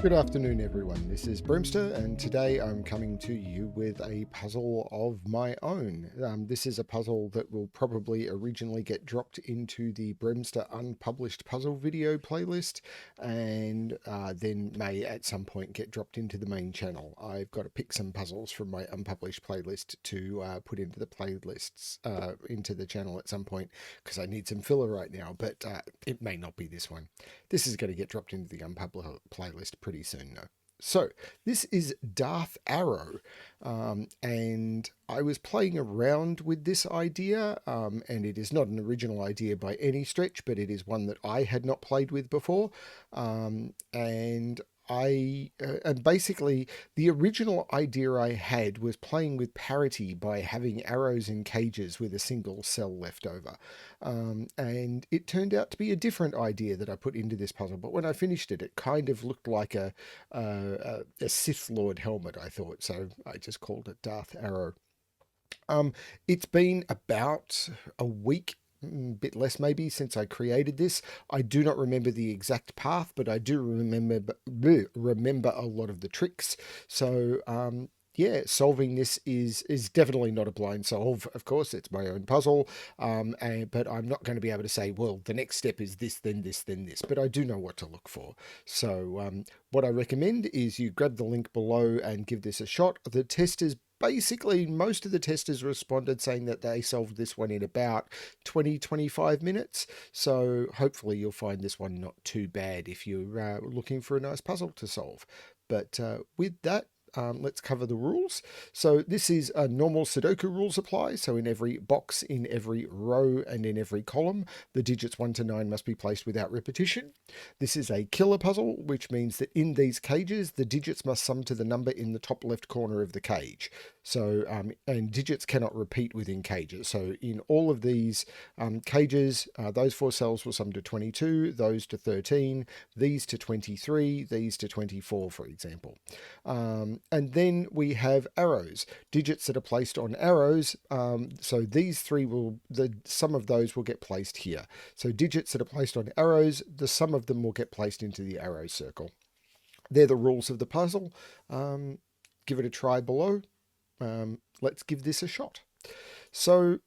Good afternoon, everyone. This is Brewster, and today I'm coming to you with a puzzle of my own. This is a puzzle that will probably originally get dropped into the Brewster unpublished puzzle video playlist, and then may at some point get dropped into the main channel. I've got to pick some puzzles from my unpublished playlist to put into the playlists, into the channel at some point, because I need some filler right now, but it may not be this one. This is going to get dropped into the unpublished playlist pretty soon, though. So this is Darth Arrow, and I was playing around with this idea, and it is not an original idea by any stretch, but it is one that I had not played with before, and basically the original idea I had was playing with parity by having arrows in cages with a single cell left over, and it turned out to be a different idea that I put into this puzzle. But when I finished it, it kind of looked like a Sith Lord helmet, I thought, so I just called it Darth Arrow. It's been about a week, bit less maybe, since I created this. I do not remember the exact path, but I do remember a lot of the tricks. So yeah, solving this is definitely not a blind solve. Of course, it's my own puzzle, but I'm not going to be able to say, well, the next step is this, then this, then this. But I do know what to look for. So what I recommend is you grab the link below and give this a shot. The testers, basically, most of the testers responded saying that they solved this one in about 20-25 minutes. So hopefully you'll find this one not too bad if you're looking for a nice puzzle to solve. But with that, let's cover the rules. So this is a normal Sudoku rules apply. So in every box, in every row, and in every column, the digits 1 to 9 must be placed without repetition. This is a killer puzzle, which means that in these cages, the digits must sum to the number in the top left corner of the cage. So, and digits cannot repeat within cages. So in all of these cages, those 4 cells will sum to 22, those to 13, these to 23, these to 24, for example. And then we have arrows, digits that are placed on arrows. So these three the sum of those will get placed here. So digits that are placed on arrows, the sum of them will get placed into the arrow circle. They're the rules of the puzzle. Give it a try below. Let's give this a shot. So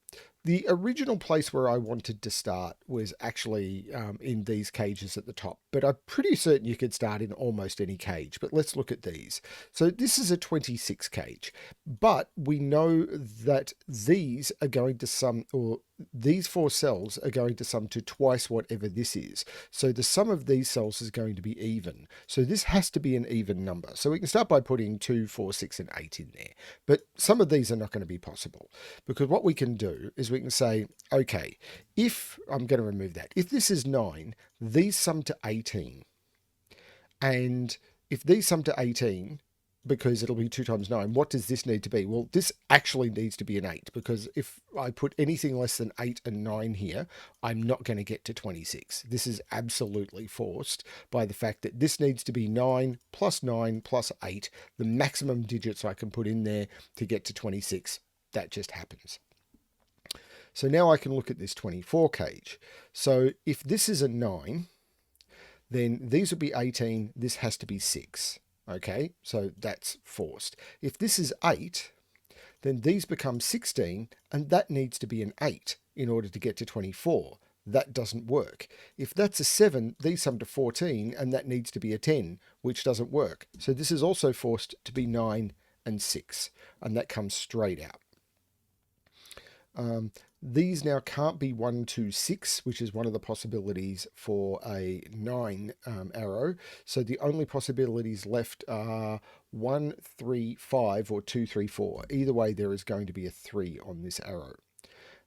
the original place where I wanted to start was actually in these cages at the top, but I'm pretty certain you could start in almost any cage. But let's look at these. So this is a 26 cage, but we know that these are going to sum, or these 4 cells are going to sum to twice whatever this is. So the sum of these cells is going to be even. So this has to be an even number. So we can start by putting 2, 4, 6, and 8 in there. But some of these are not going to be possible, because what we can do is we can say, okay, if I'm going to remove that, if this is 9, these sum to 18. And if these sum to 18, because it'll be 2 times 9, what does this need to be? Well, this actually needs to be an 8, because if I put anything less than 8 and 9 here, I'm not going to get to 26. This is absolutely forced by the fact that this needs to be 9 plus 8, the maximum digits I can put in there to get to 26. That just happens. So now I can look at this 24 cage. So if this is a 9, then these would be 18, this has to be 6. Okay, so that's forced. If this is 8, then these become 16, and that needs to be an 8 in order to get to 24. That doesn't work. If that's a 7, these sum to 14, and that needs to be a 10, which doesn't work. So this is also forced to be 9 and 6, and that comes straight out. These now can't be 1, 2, 6, which is one of the possibilities for a 9 arrow. So the only possibilities left are 1, 3, 5, or 2, 3, 4. Either way, there is going to be a 3 on this arrow.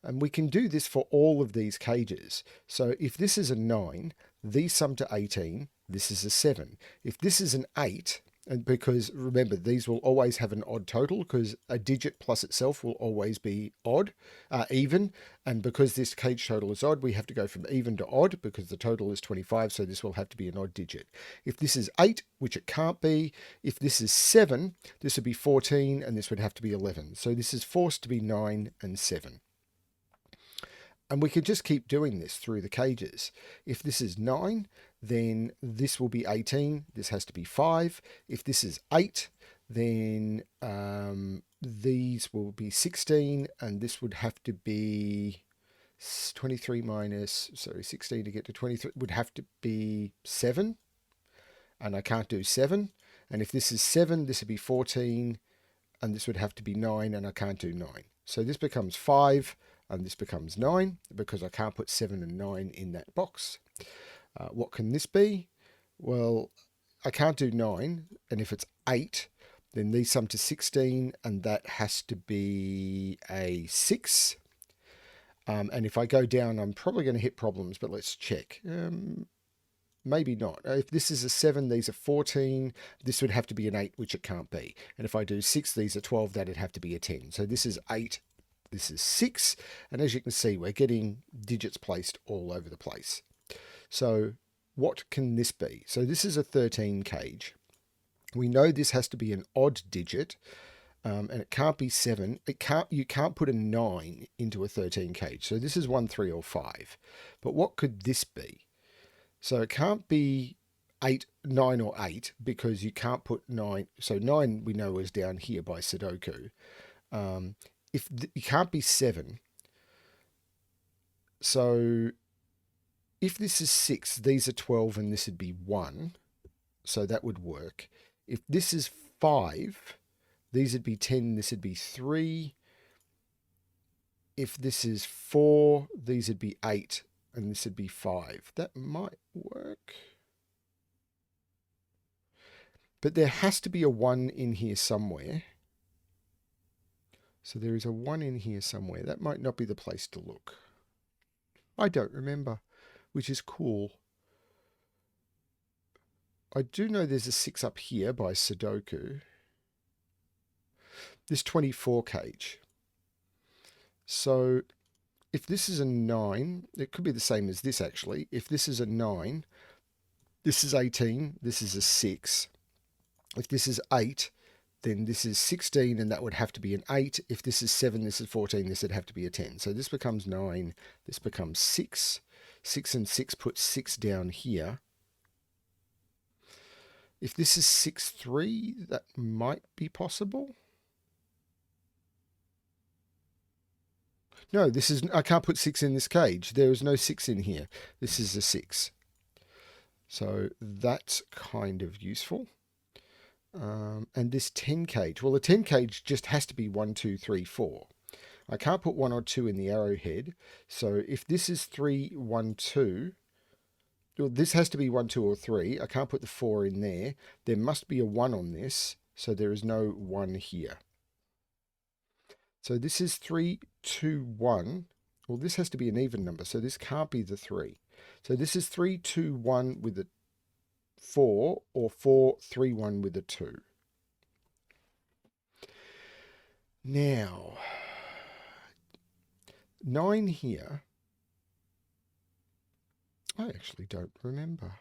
And we can do this for all of these cages. So if this is a 9, these sum to 18, this is a 7. If this is an 8, and because remember, these will always have an odd total, because a digit plus itself will always be even. And because this cage total is odd, we have to go from even to odd, because the total is 25. So this will have to be an odd digit. If this is 8, which it can't be, if this is 7, this would be 14, and this would have to be 11. So this is forced to be 9 and 7. And we could just keep doing this through the cages. If this is 9, then this will be 18. This has to be 5. If this is 8, then these will be 16, and this would have to be 23 minus, sorry, 16 to get to 23 would have to be 7, and I can't do 7. And if this is 7, this would be 14, and this would have to be 9, and I can't do 9. So this becomes 5, and this becomes 9, because I can't put 7 and 9 in that box. What can this be? Well, I can't do 9, and if it's 8, then these sum to 16, and that has to be a 6. And if I go down, I'm probably going to hit problems, but let's check. Maybe not. If this is a 7, these are 14. This would have to be an 8, which it can't be. And if I do 6, these are 12. That'd have to be a 10. So this is 8. This is 6. And as you can see, we're getting digits placed all over the place. So what can this be? So this is a 13 cage. We know this has to be an odd digit. And it can't be 7. You can't put a 9 into a 13 cage. So this is 1, 3, or 5. But what could this be? So it can't be 8, 9, or 8, because you can't put 9. So 9 we know is down here by Sudoku. You can't be 7. So if this is 6, these are 12, and this would be 1. So that would work. If this is 5, these would be 10, this would be 3. If this is 4, these would be 8, and this would be 5. That might work. But there has to be a 1 in here somewhere. So there is a 1 in here somewhere. That might not be the place to look. I don't remember, which is cool. I do know there's a 6 up here by Sudoku. This 24 cage. So if this is a 9, it could be the same as this actually. If this is a 9, this is 18, this is a 6. If this is 8, then this is 16, and that would have to be an 8. If this is 7, this is 14, this would have to be a 10. So this becomes 9, this becomes 6. 6 and 6 puts 6 down here. If this is 6, 3, that might be possible. No, I can't put 6 in this cage. There is no 6 in here. This is a 6. So that's kind of useful. And this 10 cage, well, the 10 cage just has to be 1, 2, 3, 4. I can't put 1 or 2 in the arrowhead. So if this is 3, 1, 2, well, this has to be 1, 2, or 3. I can't put the 4 in there. There must be a 1 on this, so there is no 1 here. So this is 3, 2, 1. Well, this has to be an even number, so this can't be the 3. So this is 3, 2, 1 with a 4, or 4, 3, 1 with a 2. Now, 9 here, I actually don't remember,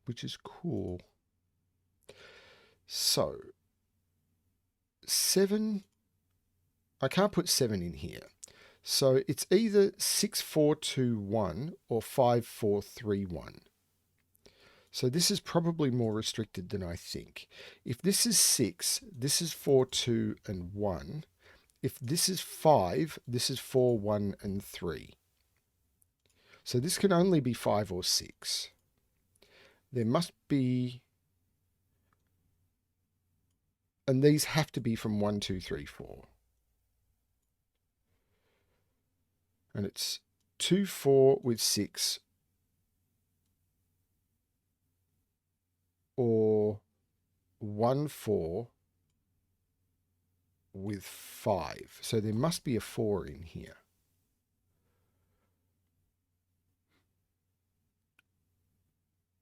which is cool. So, 7, I can't put 7 in here. So it's either 6, 4, 2, 1 or 5, 4, 3, 1. So this is probably more restricted than I think. If this is 6, this is 4, 2, and 1. If this is 5, this is 4, 1, and 3. So this can only be 5 or 6. There must be... And these have to be from 1, 2, 3, 4. And it's 2, 4 with 6. Or 1, 4 with 5. So there must be a 4 in here.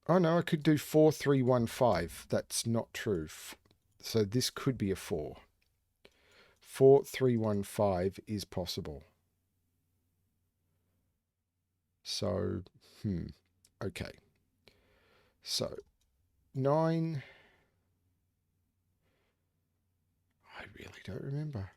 Oh no, I could do 4, 3, 1, 5. That's not true. So this could be a 4. 4, 3, 1, 5 is possible. So, okay. So, 9. I really don't remember.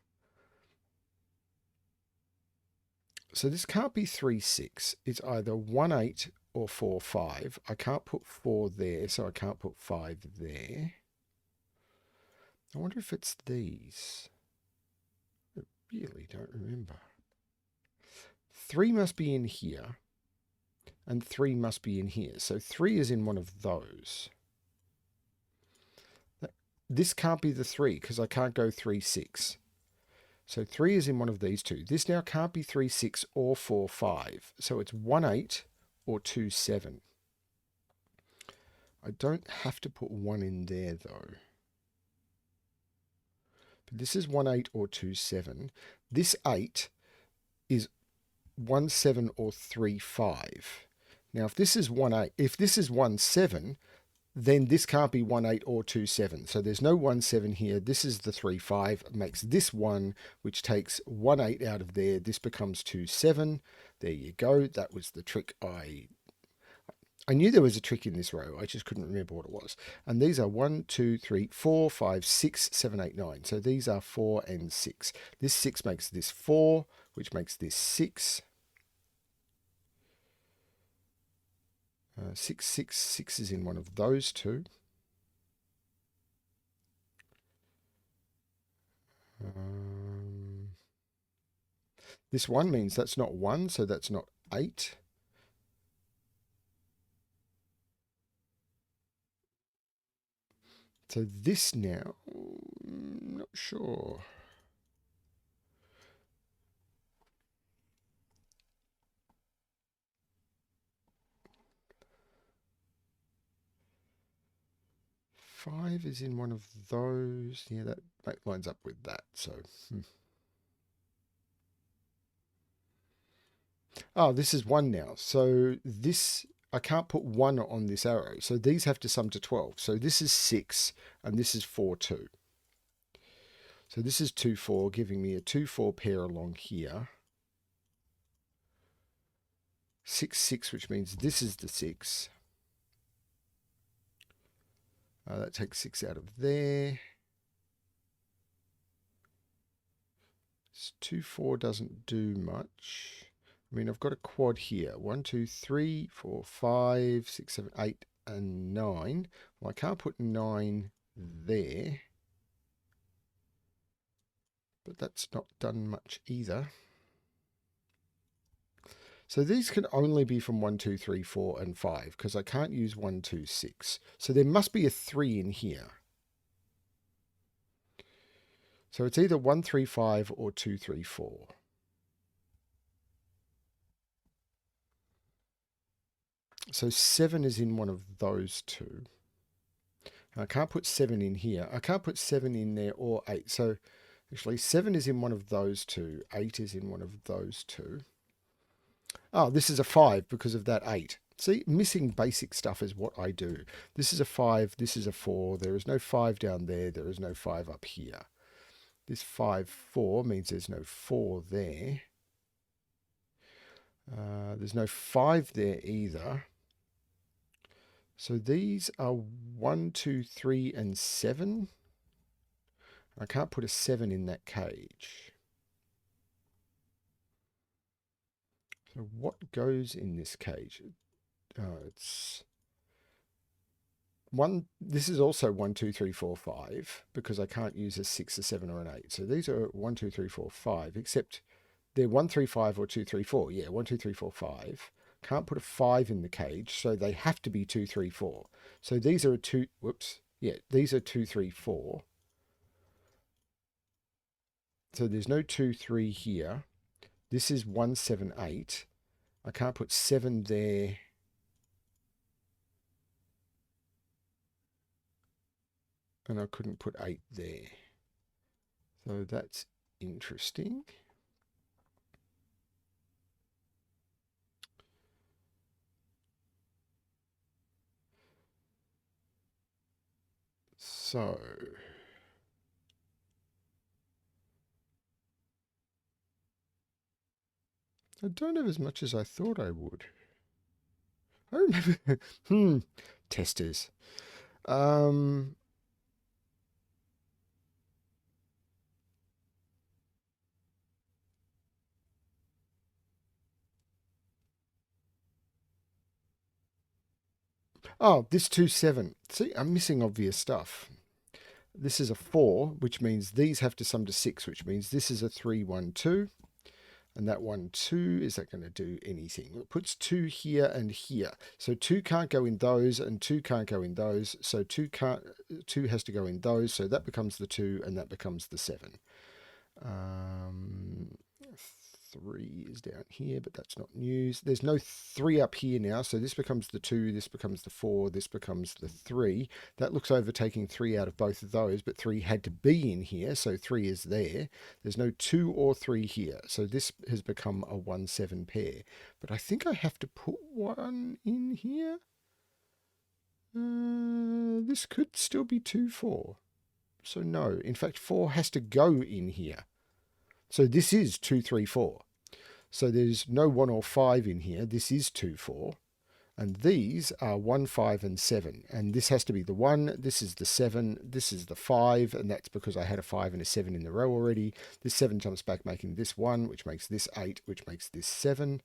So this can't be 3, 6. It's either 1, 8 or 4, 5. I can't put 4 there, so I can't put 5 there. I wonder if it's these. I really don't remember. 3 must be in here, and 3 must be in here. So 3 is in one of those. This can't be the 3 because I can't go 3, 6. So 3 is in one of these two. This now can't be 3, 6 or 4, 5. So it's 1, 8 or 2, 7. I don't have to put 1 in there though. But this is 1, 8 or 2, 7. This 8 is 1, 7 or 3, 5. Now if this is 1, 8, if this is 1, 7, then this can't be 1, 8 or 2, 7. So there's no 1, 7 here. This is the 3, 5. Makes this 1, which takes 1, 8 out of there. This becomes 2, 7. There you go. That was the trick. I knew there was a trick in this row. I just couldn't remember what it was. And these are 1, 2, 3, 4, 5, 6, 7, 8, 9. So these are 4 and 6. This 6 makes this 4, which makes this 6. 6, 6, 6 is in one of those two. This 1 means that's not 1, so that's not 8. So this now, I'm not sure. Five is in one of those. Yeah, that lines up with that. So, Oh, this is 1 now. So this, I can't put 1 on this arrow. So these have to sum to 12. So this is 6 and this is 4, 2. So this is 2, 4, giving me a 2, 4 pair along here. 6, 6, which means this is the 6. That takes 6 out of there. 2, 4 doesn't do much. I mean, I've got a quad here. 1, 2, 3, 4, 5, 6, 7, 8, and 9. Well, I can't put 9 there. But that's not done much either. So these can only be from 1, 2, 3, 4, and 5, because I can't use 1, 2, 6. So there must be a 3 in here. So it's either 1, 3, 5 or 2, 3, 4. So 7 is in one of those two. And I can't put 7 in here. I can't put 7 in there or 8. So actually 7 is in one of those two. 8 is in one of those two. Oh, this is a 5 because of that 8. See, missing basic stuff is what I do. This is a 5, this is a 4. There is no 5 down there. There is no 5 up here. This 5, 4 means there's no 4 there. There's no 5 there either. So these are 1, 2, 3, and 7. I can't put a 7 in that cage. So what goes in this cage? It's 1. This is also 1, 2, 3, 4, 5 because I can't use a 6, a 7, or an 8. So these are 1, 2, 3, 4, 5, except they're 1, 3, 5 or 2, 3, 4. Yeah, 1, 2, 3, 4, 5. Can't put a 5 in the cage, so they have to be 2, 3, 4. So these are a 2, whoops, yeah, these are 2, 3, 4. So there's no 2, 3 here. This is 1, 7, 8. I can't put 7 there. And I couldn't put 8 there. So that's interesting. So I don't have as much as I thought I would. I remember testers. Oh, this 2, 7. See, I'm missing obvious stuff. This is a 4, which means these have to sum to 6, which means this is a 3, 1, 2. And that 1, 2, is that going to do anything? It puts 2 here and here. So 2 can't go in those, and 2 can't go in those. So 2 has to go in those. So that becomes the 2, and that becomes the 7. 3 is down here, but that's not news. There's no 3 up here now, so this becomes the 2, this becomes the 4, this becomes the 3. That looks over taking 3 out of both of those, but 3 had to be in here, so 3 is there. There's no 2 or 3 here, so this has become a 1, 7 pair. But I think I have to put 1 in here. This could still be 2, 4. So no, in fact 4 has to go in here. So this is 2, 3, 4. So there's no 1 or 5 in here. This is 2, 4. And these are 1, 5, and 7. And this has to be the 1. This is the 7. This is the 5. And that's because I had a 5 and a 7 in the row already. This 7 jumps back, making this 1, which makes this 8, which makes this 7.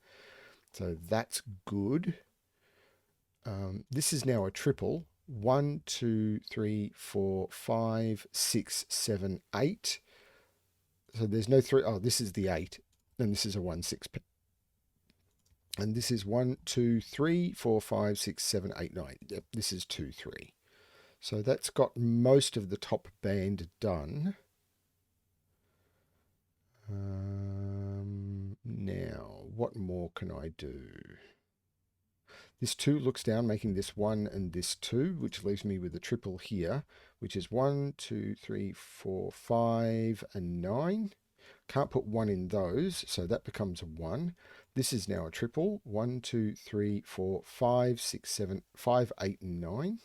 So that's good. This is now a triple. 1, 2, 3, 4, 5, 6, 7, 8. So there's no 3. Oh, this is the 8. And this is a 1, 6. And this is 1, 2, 3, 4, 5, 6, 7, 8, 9. Yep, this is 2, 3. So that's got most of the top band done. Now, what more can I do? This 2 looks down, making this 1 and this 2, which leaves me with a triple here, which is 1, 2, 3, 4, 5, and 9. Can't put 1 in those, so that becomes a 1. This is now a triple. 1, 2, 3, 4, 5, 6, 7, 5, 8, and 9.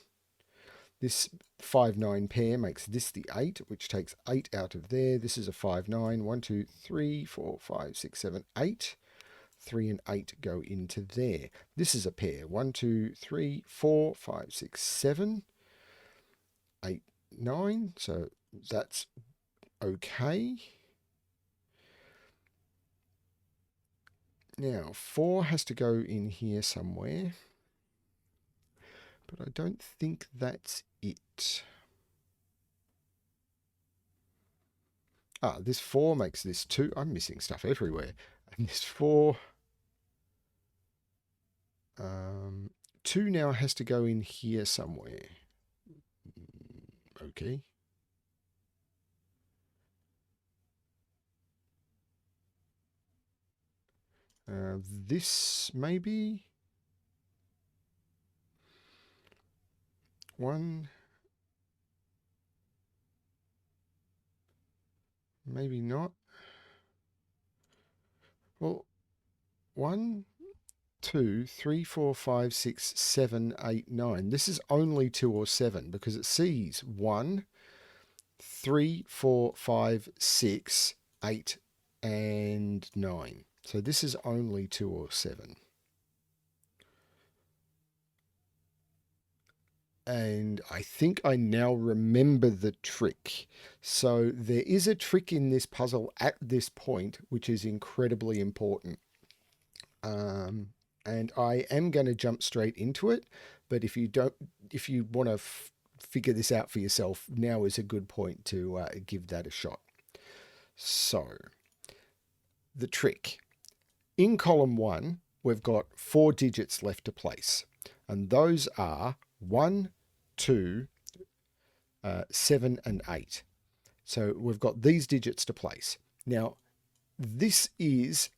This 5, 9 pair makes this the 8, which takes 8 out of there. This is a 5, 9. 1, 2, 3, 4, 5, 6, 7, 8. 3 and 8 go into there. This is a pair. 1, 2, 3, 4, 5, 6, 7, 8, 9. So that's okay. Now, 4 has to go in here somewhere. But I don't think that's it. This 4 makes this 2. I'm missing stuff everywhere. And this 4... 2 now has to go in here somewhere. Okay. This maybe? 1. Maybe not. Well, 1, 2, 3, 4, 5, 6, 7, 8, 9. This is only 2 or 7 because it sees 1, 3, 4, 5, 6, 8, and 9. So this is only 2 or 7. And I think I now remember the trick. So there is a trick in this puzzle at this point, which is incredibly important. And I am going to jump straight into it. But if you want to figure this out for yourself, now is a good point to give that a shot. So the trick. In column 1, we've got 4 digits left to place. And those are 1, 2, 7, and 8. So we've got these digits to place. Now, this is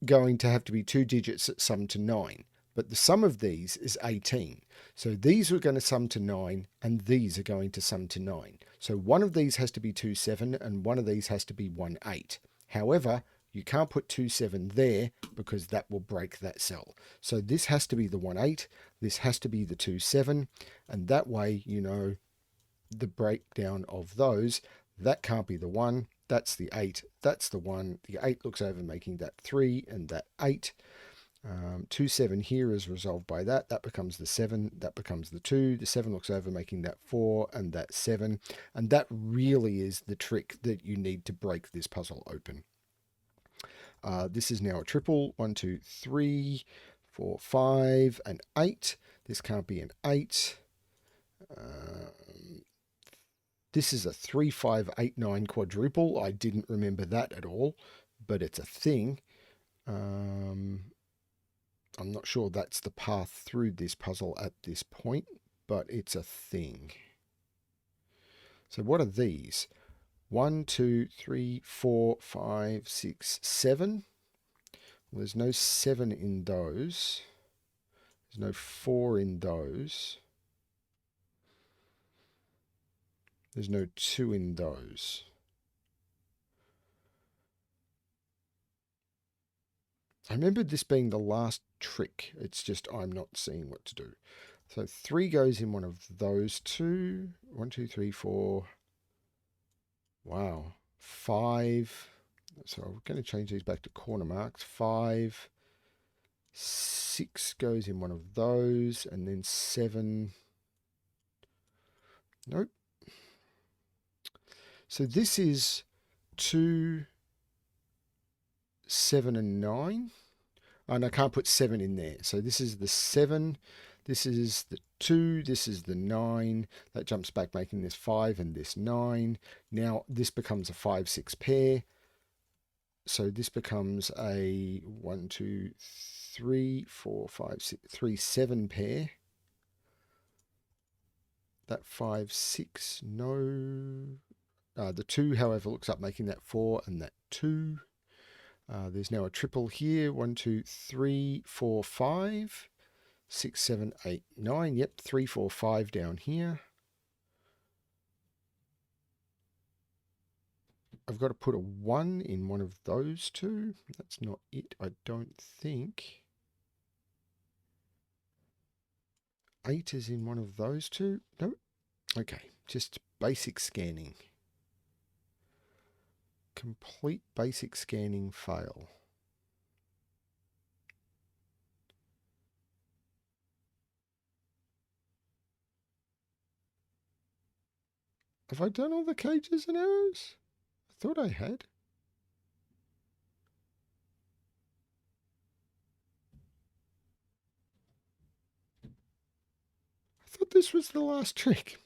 going to have to be 2 digits that sum to 9. But the sum of these is 18. So these are going to sum to 9, and these are going to sum to 9. So one of these has to be 2, 7, and one of these has to be 1, 8. However, you can't put 2, 7 there because that will break that cell. So this has to be the 1, 8. This has to be the 2, 7. And that way, you know the breakdown of those. That can't be the 1. That's the 8. That's the 1. The 8 looks over, making that 3 and that 8. 2, 7 here is resolved by that. That becomes the 7. That becomes the 2. The 7 looks over, making that 4 and that 7. And that really is the trick that you need to break this puzzle open. This is now a triple. 1, 2, 3, 4, 5, and 8. This can't be an 8. This is a 3589 quadruple. I didn't remember that at all, but it's a thing. I'm not sure that's the path through this puzzle at this point, but it's a thing. So what are these? 1, 2, 3, 4, 5, 6, 7. Well, there's no 7 in those. There's no 4 in those. There's no 2 in those. I remember this being the last trick. It's just I'm not seeing what to do. So 3 goes in one of those two. 1, 2, 3, 4. Wow. 5. So I'm going to change these back to corner marks. 5. 6 goes in one of those. And then 7. Nope. So this is 2, 7, and 9. And I can't put 7 in there. So this is the 7. This is the 2. This is the 9. That jumps back, making this 5 and this 9. Now this becomes a 5, 6 pair. So this becomes a 1, 2, 3, 4, 5, 6, 3, 7 pair. That 5, 6, no. The 2, however, looks up, making that 4 and that 2. There's now a triple here. 1, 2, 3, 4, 5, 6, 7, 8, 9. Yep, 3, 4, 5 down here. I've got to put a 1 in one of those two. That's not it, I don't think. 8 is in one of those two. Nope. Okay, just basic scanning. Complete basic scanning fail. Have I done all the cages and arrows? I thought I had. I thought this was the last trick.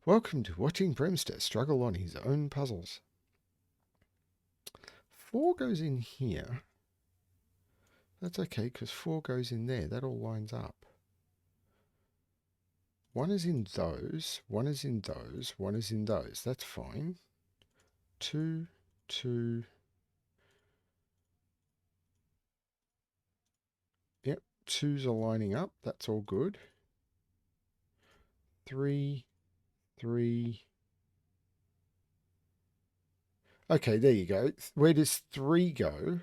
Welcome to watching Bremster struggle on his own puzzles. 4 goes in here. That's okay, because 4 goes in there. That all lines up. 1 is in those. 1 is in those. 1 is in those. That's fine. 2, 2. Yep, 2s are lining up. That's all good. 3, 3. Okay, there you go. Where does 3 go?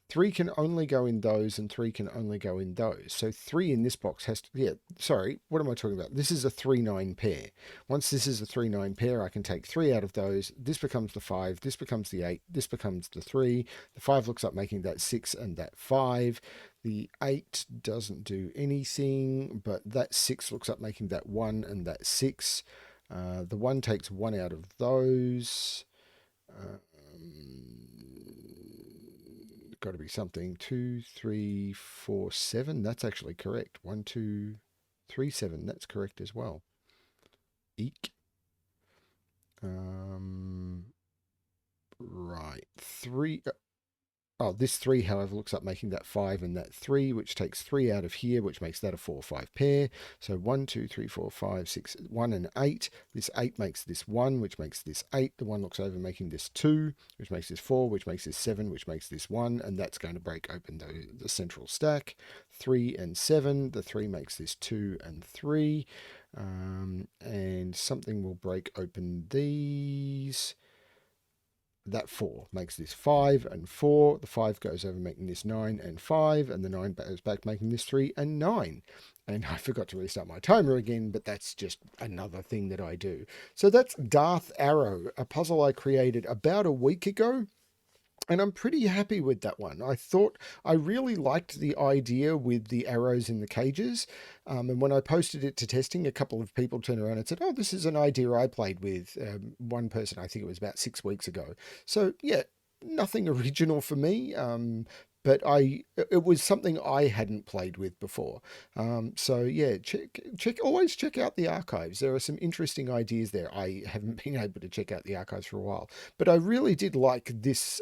3 can only go in those and 3 can only go in those. So 3 in this box has to, yeah, sorry, what am I talking about? This is a 3-9 pair. Once this is a 3-9 pair, I can take 3 out of those. This becomes the 5, this becomes the 8, this becomes the 3. The 5 looks up, making that 6 and that 5. The 8 doesn't do anything, but that 6 looks up, making that 1 and that 6. The 1 takes 1 out of those. Got to be something. 2, 3, 4, 7. That's actually correct. 1, 2, 3, 7. That's correct as well. Eek. Right. 3. Oh, this 3, however, looks up, making that 5 and that 3, which takes 3 out of here, which makes that a 4, 5 pair. So 1, 2, 3, 4, 5, 6, 1 and 8. This 8 makes this 1, which makes this 8. The 1 looks over, making this 2, which makes this 4, which makes this 7, which makes this 1. And that's going to break open the central stack. 3 and 7. The 3 makes this 2 and 3. And something will break open these. That 4 makes this 5 and 4. The 5 goes over, making this 9 and 5. And the 9 goes back, making this 3 and 9. And I forgot to restart my timer again, but that's just another thing that I do. So that's Darth Arrow, a puzzle I created about a week ago. And I'm pretty happy with that one. I really liked the idea with the arrows in the cages. And when I posted it to testing, a couple of people turned around and said, oh, this is an idea I played with. One person, I think it was about 6 weeks ago. So yeah, nothing original for me. but it was something I hadn't played with before. So yeah, always check out the archives. There are some interesting ideas there. I haven't been able to check out the archives for a while, but I really did like this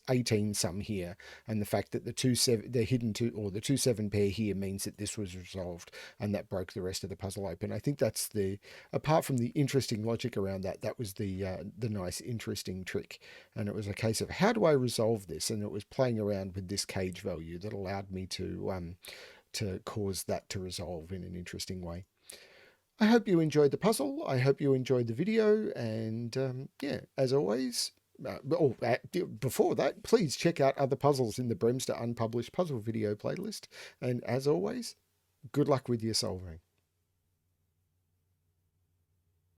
18 sum here, and the fact that the hidden two, or the 2-7 pair here, means that this was resolved, and that broke the rest of the puzzle open. I think that's apart from the interesting logic around that, that was the nice interesting trick. And it was a case of, how do I resolve this? And it was playing around with this cage value that allowed me to cause that to resolve in an interesting way. I hope you enjoyed the puzzle. I hope you enjoyed the video. And yeah, as always, before that, please check out other puzzles in the Bremster Unpublished Puzzle video playlist. And as always, good luck with your solving.